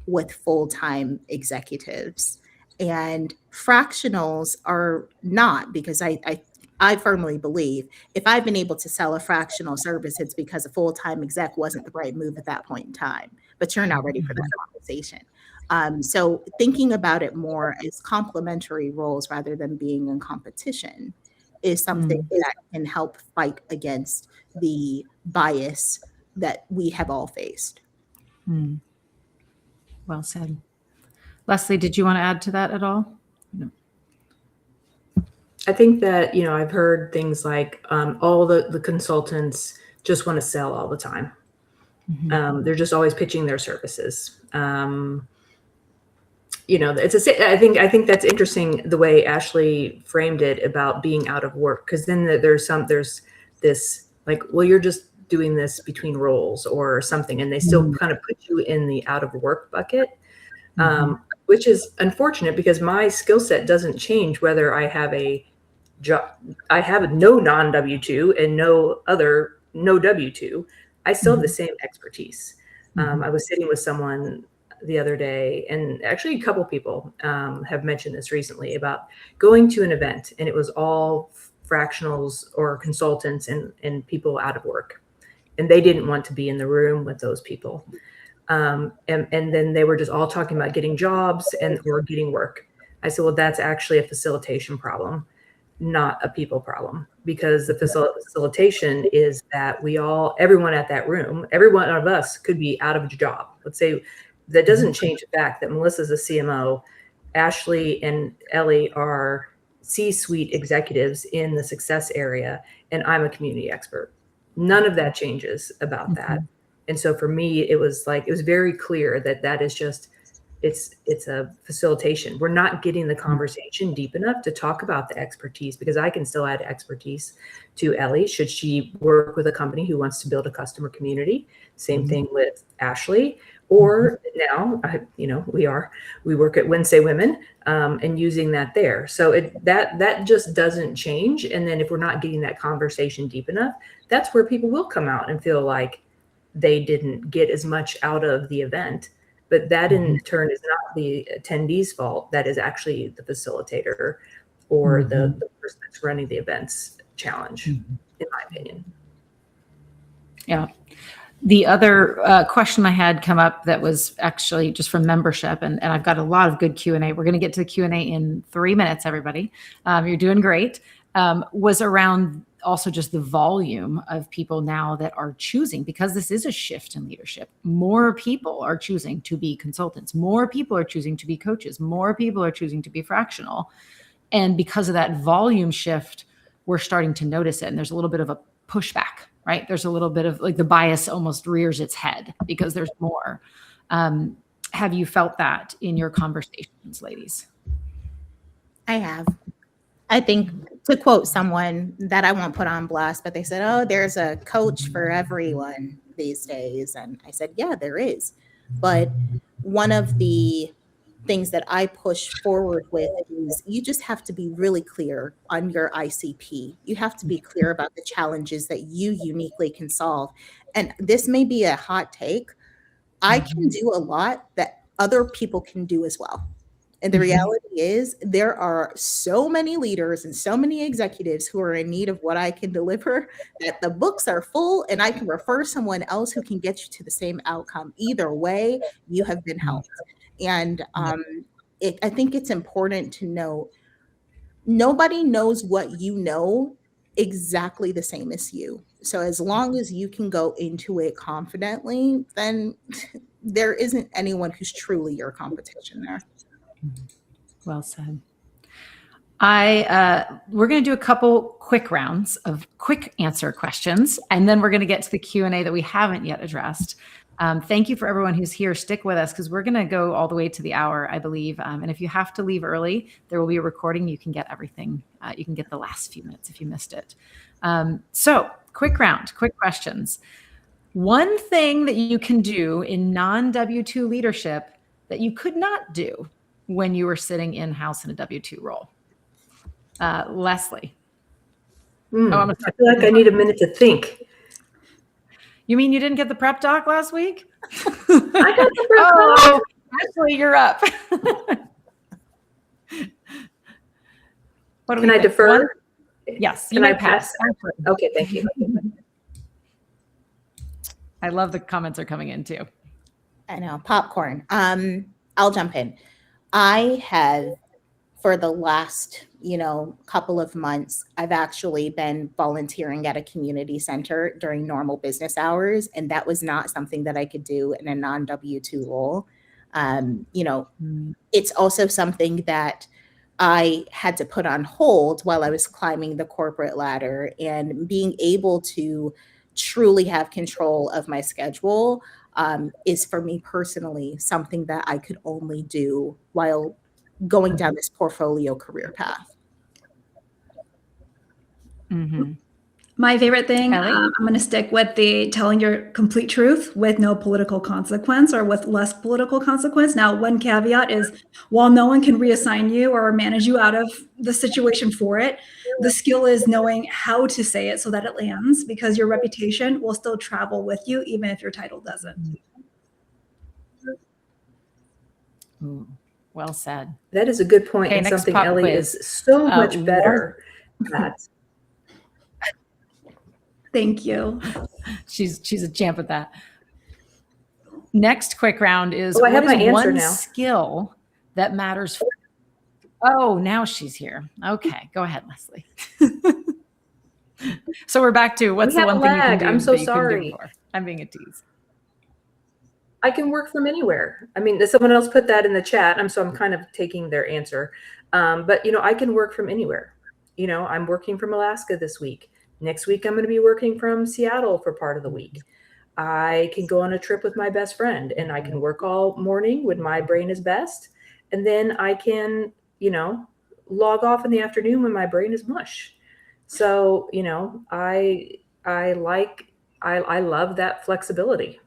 with full-time executives. And fractionals are not, because I firmly believe if I've been able to sell a fractional service, it's because a full-time exec wasn't the right move at that point in time. But you're not ready for that conversation. So thinking about it more as complementary roles rather than being in competition is something that can help fight against the bias that we have all faced. Well said. Leslie, did you want to add to that at all? No. I think that, I've heard things like all the consultants just want to sell all the time. They're just always pitching their services. I think that's interesting the way Ashley framed it about being out of work, because then there's this like, well, you're just doing this between roles or something, and they still kind of put you in the out of work bucket, which is unfortunate because my skill set doesn't change whether I have a job. I have no non-W2 and no W2. I still have the same expertise. I was sitting with someone the other day, and actually a couple people have mentioned this recently about going to an event, and it was all fractionals or consultants and people out of work, and they didn't want to be in the room with those people. And then they were just all talking about getting jobs or getting work. I said, well, that's actually a facilitation problem, not a people problem, because the facilitation is that everyone at that room, every one of us could be out of a job. Let's say that doesn't change the fact that Melissa's a CMO, Ashley and Ellie are C-suite executives in the success area, and I'm a community expert. None of that changes about that. And so for me, it was very clear that is just, it's a facilitation. We're not getting the conversation deep enough to talk about the expertise, because I can still add expertise to Ellie should she work with a company who wants to build a customer community. Same thing with Ashley. Or now, we work at Wednesday Women and using that there. So that just doesn't change. And then if we're not getting that conversation deep enough, that's where people will come out and feel like they didn't get as much out of the event. But that in turn is not the attendee's fault. That is actually the facilitator or the person that's running the events challenge, in my opinion. Yeah. The other question I had come up that was actually just from membership, and I've got a lot of good Q&A. We're going to get to the Q&A in 3 minutes, everybody. You're doing great. Was around also just the volume of people now that are choosing, because this is a shift in leadership. More people are choosing to be consultants. More people are choosing to be coaches. More people are choosing to be fractional. And because of that volume shift, we're starting to notice it. And there's a little bit of a pushback, right? There's a little bit of like the bias almost rears its head because there's more. Have you felt that in your conversations, ladies? I have. I think, to quote someone that I won't put on blast, but they said, oh, there's a coach for everyone these days. And I said, yeah, there is. But one of the things that I push forward with is you just have to be really clear on your ICP. You have to be clear about the challenges that you uniquely can solve. And this may be a hot take. I can do a lot that other people can do as well. And the reality is there are so many leaders and so many executives who are in need of what I can deliver that the books are full, and I can refer someone else who can get you to the same outcome. Either way, you have been helped. And I think it's important to know nobody knows what you know exactly the same as you. So as long as you can go into it confidently, then there isn't anyone who's truly your competition there. Well said. We're going to do a couple quick rounds of quick answer questions, and then we're going to get to the Q&A that we haven't yet addressed. Thank you for everyone who's here. Stick with us because we're going to go all the way to the hour, I believe. And if you have to leave early, there will be a recording. You can get everything. You can get the last few minutes if you missed it. So quick round, quick questions. One thing that you can do in non-W2 leadership that you could not do when you were sitting in-house in a W2 role. Leslie. I feel like I need a minute to think. You mean you didn't get the prep doc last week? I got the prep doc. Actually, you're up. Can I defer? Yes. Can I pass? Okay, thank you. I love the comments are coming in too. I know, popcorn. I'll jump in. I have for the last, couple of months, I've actually been volunteering at a community center during normal business hours. And that was not something that I could do in a non-W-2 role. It's also something that I had to put on hold while I was climbing the corporate ladder, and being able to truly have control of my schedule is, for me personally, something that I could only do while going down this portfolio career path. Mm-hmm. My favorite thing, Ellie? I'm going to stick with the telling your complete truth with no political consequence, or with less political consequence. Now, one caveat is, while no one can reassign you or manage you out of the situation for it, the skill is knowing how to say it so that it lands, because your reputation will still travel with you even if your title doesn't. Ooh, well said. That is a good point, Okay, and next something pop Ellie quiz. is so much better at. Thank you. She's a champ at that. Next quick round is, I have what my is answer one now. skill that matters? Oh, now she's here. Okay, go ahead, Leslie. So we're back to, what's We the have one a thing you can lag. do I'm so that you couldn't do sorry. before? I'm being a tease. I can work from anywhere. I mean, someone else put that in the chat. I'm kind of taking their answer. But I can work from anywhere. I'm working from Alaska this week. Next week, I'm going to be working from Seattle for part of the week. I can go on a trip with my best friend, and I can work all morning when my brain is best. And then I can, log off in the afternoon when my brain is mush. So, I love that flexibility.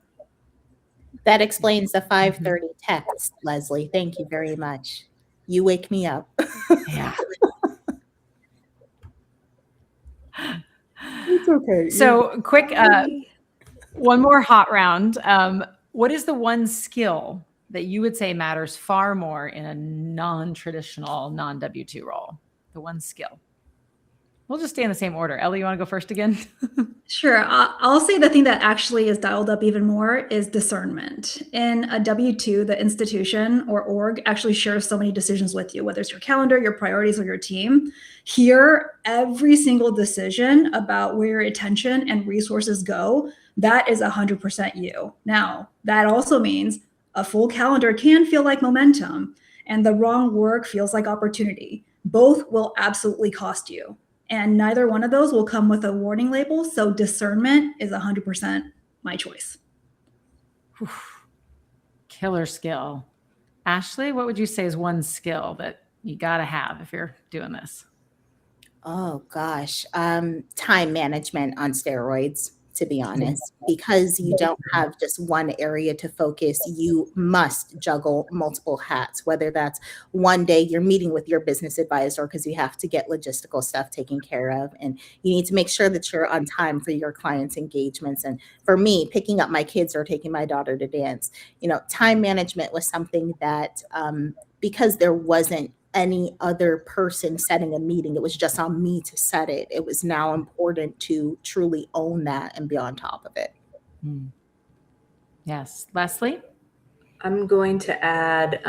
That explains the 5:30 text, Leslie. Thank you very much. You wake me up. Yeah. It's okay. So quick, one more hot round. What is the one skill that you would say matters far more in a non-traditional, non-W-2 role? The one skill. We'll just stay in the same order. Ellie, you want to go first again? Sure. I'll say the thing that actually is dialed up even more is discernment. In a W-2, the institution or org actually shares so many decisions with you, whether it's your calendar, your priorities, or your team. Here, every single decision about where your attention and resources go, that is 100% you. Now, that also means a full calendar can feel like momentum, and the wrong work feels like opportunity. Both will absolutely cost you. And neither one of those will come with a warning label. So discernment is 100% my choice. Killer skill. Ashley, what would you say is one skill that you got to have if you're doing this? Oh, gosh. Time management on steroids, to be honest, because you don't have just one area to focus. You must juggle multiple hats, whether that's one day you're meeting with your business advisor because you have to get logistical stuff taken care of, and you need to make sure that you're on time for your clients' engagements. And for me, picking up my kids or taking my daughter to dance, time management was something that, because there wasn't any other person setting a meeting, it was just on me to set it. It was now important to truly own that and be on top of it. Yes. Leslie? I'm going to add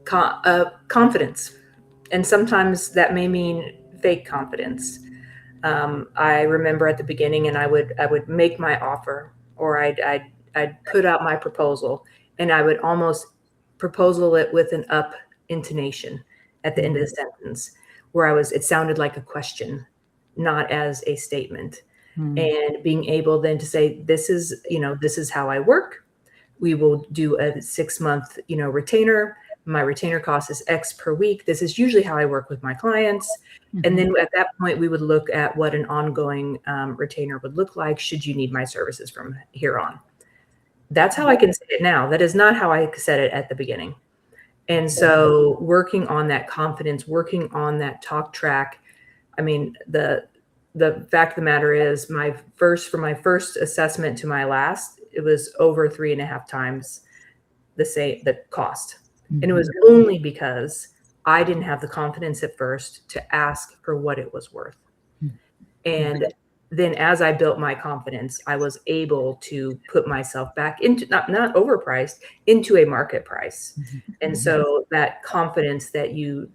confidence. And sometimes that may mean fake confidence. I remember at the beginning, and I would make my offer, or I'd put out my proposal, and I would almost proposal it with an up intonation at the end of the sentence, where it sounded like a question, not as a statement. And being able then to say, this is how I work. We will do a 6-month, retainer. My retainer cost is X per week. This is usually how I work with my clients. And then at that point, we would look at what an ongoing retainer would look like should you need my services from here on. That's how I can say it now. That is not how I said it at the beginning. And so working on that confidence, working on that talk track. I mean, the fact of the matter is, from my first assessment to my last, it was over 3.5 times the cost. And it was only because I didn't have the confidence at first to ask for what it was worth. And then as I built my confidence, I was able to put myself back into, not overpriced, into a market price. And so that confidence that you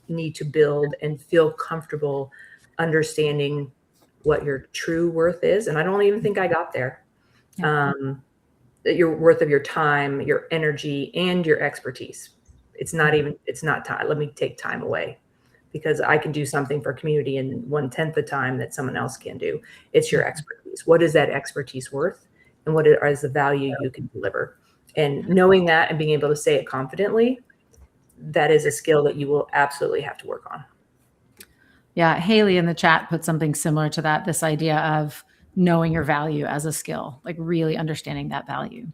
need to build and feel comfortable understanding what your true worth is. And I don't even think I got there. Your worth of your time, your energy, and your expertise. It's not time. Let me take time away, because I can do something for community in 1/10 the time that someone else can do. It's your expertise. What is that expertise worth? And what is the value you can deliver? And knowing that and being able to say it confidently, that is a skill that you will absolutely have to work on. Yeah, Haley in the chat put something similar to that, this idea of knowing your value as a skill, like really understanding that value.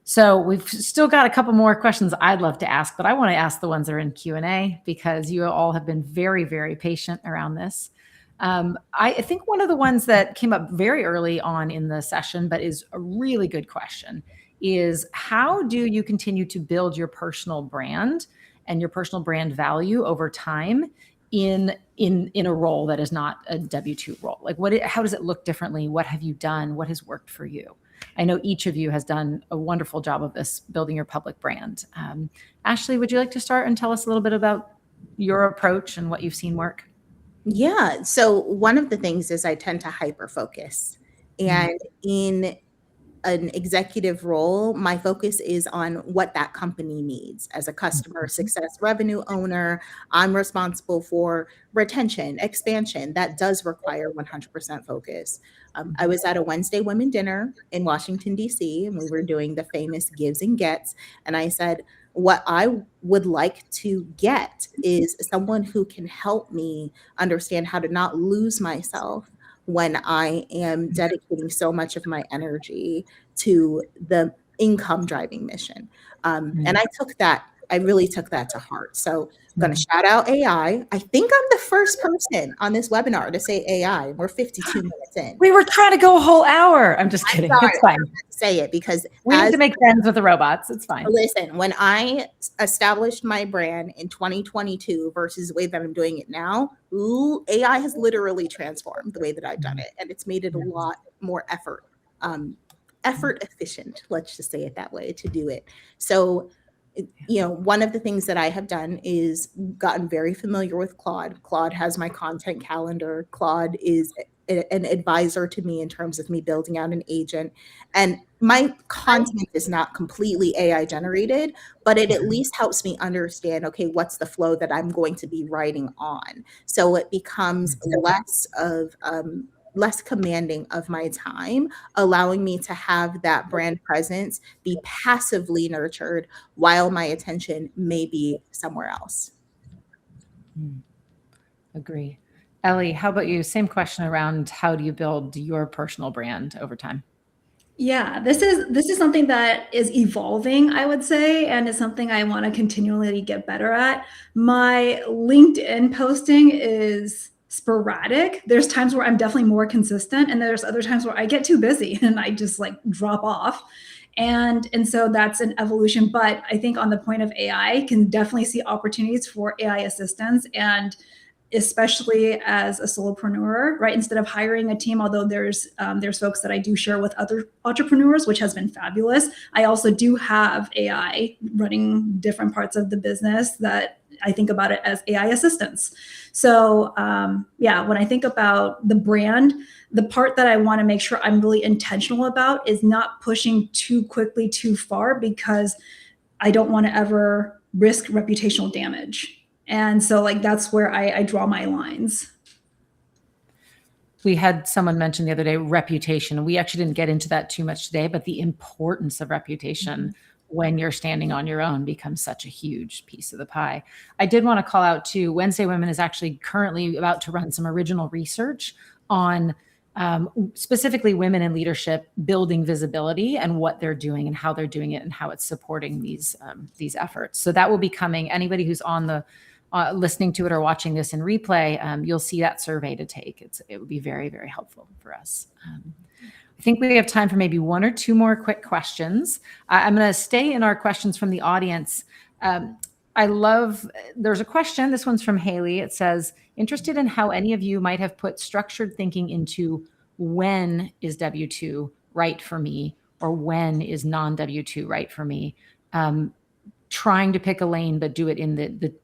So we've still got a couple more questions I'd love to ask, but I want to ask the ones that are in Q&A because you all have been very, very patient around this. I think one of the ones that came up very early on in the session, but is a really good question, is how do you continue to build your personal brand and your personal brand value over time in a role that is not a W-2 role? Like how does it look differently? What have you done? What has worked for you? I know each of you has done a wonderful job of this, building your public brand. Ashley, would you like to start and tell us a little bit about your approach and what you've seen work? Yeah. So one of the things is I tend to hyper focus, and in an executive role, my focus is on what that company needs. As a customer success revenue owner, I'm responsible for retention, expansion. That does require 100% focus. I was at a Wednesday women dinner in Washington, D.C., and we were doing the famous gives and gets. And I said, what I would like to get is someone who can help me understand how to not lose myself when I am dedicating so much of my energy to the income driving mission. And I really took that to heart. So I'm going to shout out AI. I think I'm the first person on this webinar to say AI. We're 52 minutes in. We were trying to go a whole hour. I'm just kidding. It's fine. Say it because we have to make friends with the robots. It's fine. Listen, when I established my brand in 2022 versus the way that I'm doing it now, AI has literally transformed the way that I've done it. And it's made it a lot more effort efficient, let's just say it that way, to do it. So, one of the things that I have done is gotten very familiar with Claude. Claude has my content calendar. Claude is an advisor to me in terms of me building out an agent. And my content is not completely AI generated, but it at least helps me understand, okay, what's the flow that I'm going to be writing on? So it becomes less commanding of my time, allowing me to have that brand presence be passively nurtured while my attention may be somewhere else. Agree. Ellie, how about you? Same question around how do you build your personal brand over time? Yeah, this is something that is evolving, I would say, and it's something I want to continually get better at. My LinkedIn posting is sporadic. There's times where I'm definitely more consistent, and there's other times where I get too busy and I just like drop off. And so that's an evolution. But I think on the point of AI, can definitely see opportunities for AI assistance, and especially as a solopreneur, right? Instead of hiring a team, although there's folks that I do share with other entrepreneurs, which has been fabulous. I also do have AI running different parts of the business that I think about it as AI assistants. So when I think about the brand, the part that I want to make sure I'm really intentional about is not pushing too quickly, too far, because I don't want to ever risk reputational damage. And so that's where I draw my lines. We had someone mention the other day, reputation. We actually didn't get into that too much today, but the importance of reputation when you're standing on your own becomes such a huge piece of the pie. I did want to call out too, Wednesday Women is actually currently about to run some original research on specifically women in leadership, building visibility and what they're doing and how they're doing it and how it's supporting these efforts. So that will be coming. Anybody who's on the listening to it or watching this in replay, you'll see that survey to take. It would be very, very helpful for us. I think we have time for maybe one or two more quick questions. I'm going to stay in our questions from the audience. There's a question. This one's from Haley. It says, interested in how any of you might have put structured thinking into when is W-2 right for me, or when is non-W-2 right for me? Trying to pick a lane, but do it in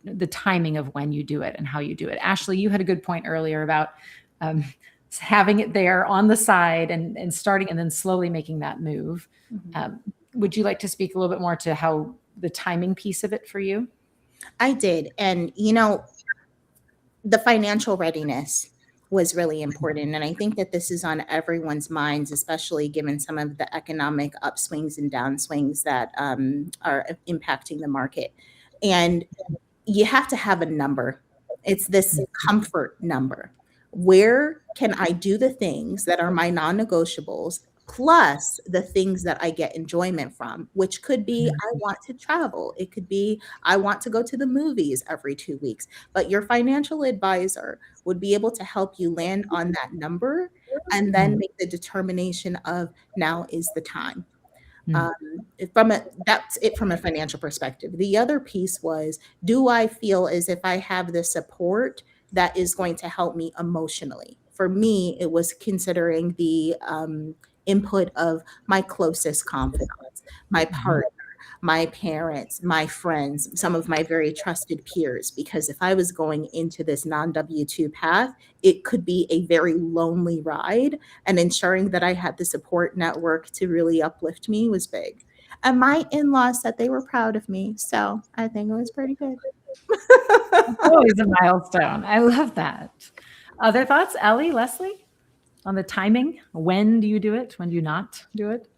the timing of when you do it and how you do it. Ashley, you had a good point earlier about having it there on the side and starting and then slowly making that move. Would you like to speak a little bit more to how the timing piece of it for you? I did. And, the financial readiness was really important. And I think that this is on everyone's minds, especially given some of the economic upswings and downswings that are impacting the market. And you have to have a number. It's this comfort number. Where can I do the things that are my non-negotiables, plus the things that I get enjoyment from, which could be I want to travel. It could be I want to go to the movies every 2 weeks. But your financial advisor would be able to help you land on that number and then make the determination of now is the time. That's it from a financial perspective. The other piece was, do I feel as if I have the support that is going to help me emotionally? For me, it was considering the input of my closest confidants, my partner, my parents, my friends, some of my very trusted peers, because if I was going into this non-W-2 path, it could be a very lonely ride, and ensuring that I had the support network to really uplift me was big. And my in-laws said they were proud of me, so I think it was pretty good. Always a milestone. I love that. Other thoughts, Ellie, Leslie, on the timing? When do you do it? When do you not do it?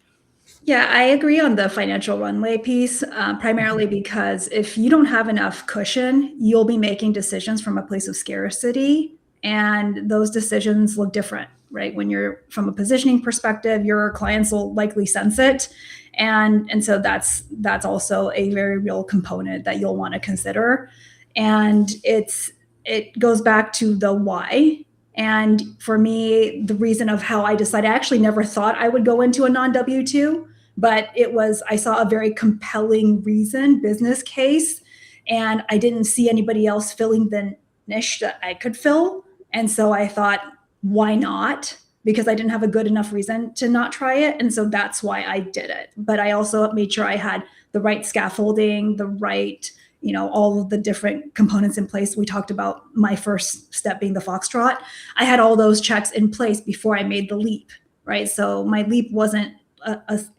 Yeah, I agree on the financial runway piece, primarily because if you don't have enough cushion, you'll be making decisions from a place of scarcity, and those decisions look different, right? When you're from a positioning perspective, your clients will likely sense it. And so that's also a very real component that you'll want to consider. And it goes back to the why. And for me, the reason of how I decided, I actually never thought I would go into a non-W-2, but I saw a very compelling reason, business case, and I didn't see anybody else filling the niche that I could fill. And so I thought, why not? Because I didn't have a good enough reason to not try it. And so that's why I did it. But I also made sure I had the right scaffolding, the right, all of the different components in place. We talked about my first step being the Foxtrot. I had all those checks in place before I made the leap, right? So my leap wasn't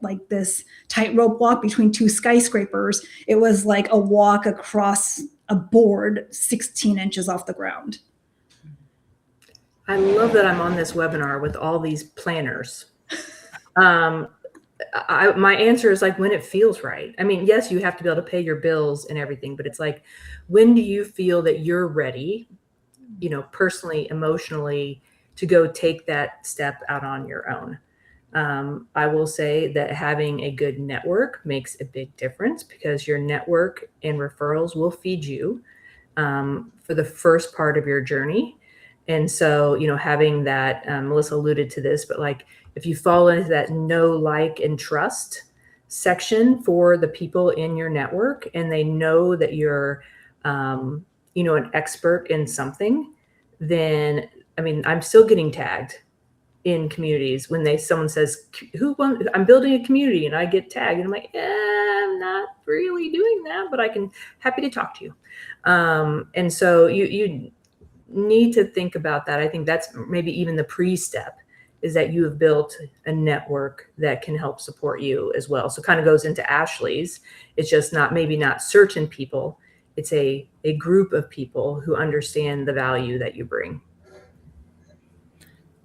like this tightrope walk between two skyscrapers. It was like a walk across a board 16 inches off the ground. I love that I'm on this webinar with all these planners. My answer is like when it feels right. I mean, yes, you have to be able to pay your bills and everything, but it's like, when do you feel that you're ready, personally, emotionally, to go take that step out on your own? I will say that having a good network makes a big difference, because your network and referrals will feed you for the first part of your journey. And so, having that, Melissa alluded to this, but like, if you fall into that know, like, and trust section for the people in your network, and they know that you're, an expert in something, then, I'm still getting tagged in communities when someone says, I'm building a community, and I get tagged, and I'm like, I'm not really doing that, but happy to talk to you. And so you need to think about that. I think that's maybe even the pre-step, is that you have built a network that can help support you as well. So it kind of goes into Ashley's. It's just maybe not certain people. It's a group of people who understand the value that you bring.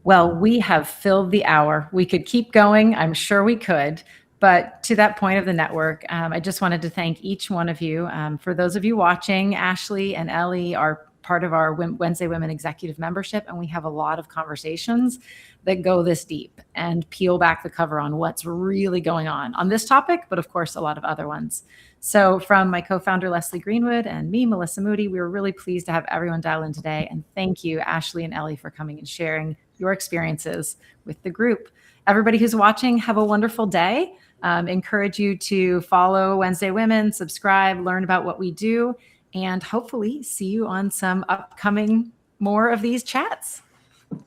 Well, we have filled the hour. We could keep going. I'm sure we could. But to that point of the network, I just wanted to thank each one of you. For those of you watching, Ashley and Ellie are part of our Wednesday Women Executive Membership, and we have a lot of conversations that go this deep and peel back the cover on what's really going on this topic, but of course, a lot of other ones. So from my co-founder, Leslie Greenwood, and me, Melissa Moody, we were really pleased to have everyone dial in today. And thank you, Ashley and Ellie, for coming and sharing your experiences with the group. Everybody who's watching, have a wonderful day. Encourage you to follow Wednesday Women, subscribe, learn about what we do, and hopefully see you on some upcoming more of these chats.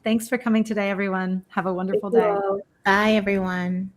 Thanks for coming today, everyone. Have a wonderful Thank you day. all. Bye, everyone.